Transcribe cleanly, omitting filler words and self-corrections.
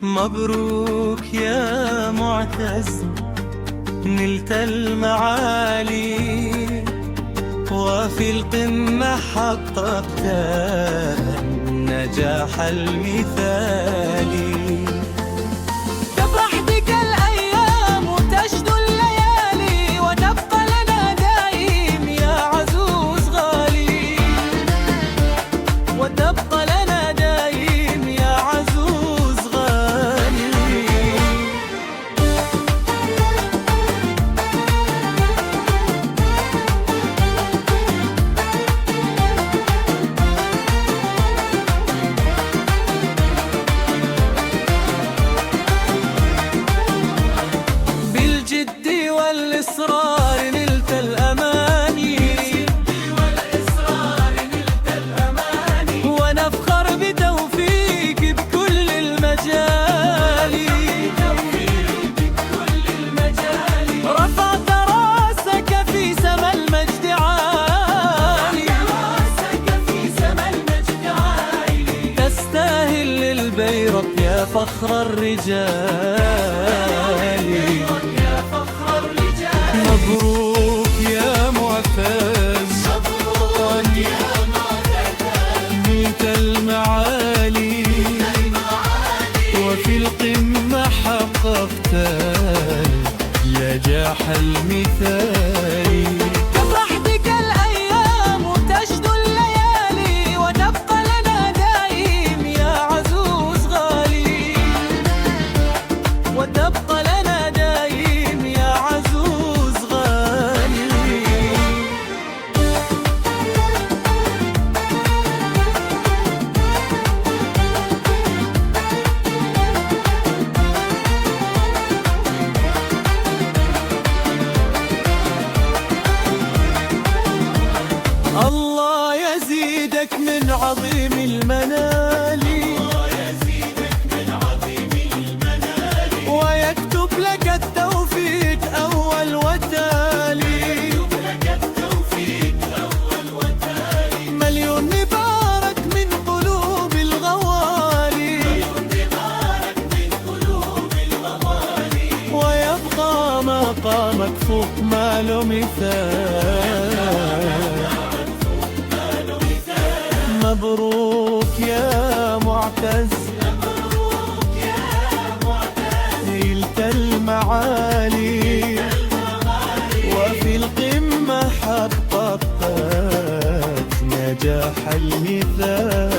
مبروك يا معتز، نلت المعالي وفي القمة حققت النجاح المثالي. تفرح بك الأيام وتشدو الليالي، وتبقى لنا دايم يا عزوز غالي، وتبقى لنا دايم يا عزوز غالي. بالجد والإصرار نلت الأماني، ونفخر بتوفيق بكل المجال. رفعت راسك في سما المجد عالي، تستاهل للبيرق يا فخر الرجال. مبروك يا معتز، نلت المعالي وفي القمة حققت النجاح المثالي. تفرح بك الأيام وتشدو الليالي، وتبقى لنا دايم يا عزوز غالي، وتبقى لنا دايم يا عزوز غالي. الله يزيدك من عظيم المنال، ويكتب لك التوفيق أول وتالي. مليون مبارك من قلوب الغوالي، ويبقى مقامك فوق ما له مثال. مبروك يا معتز، نلت المعالي وفي القمة حققت نجاح المثال.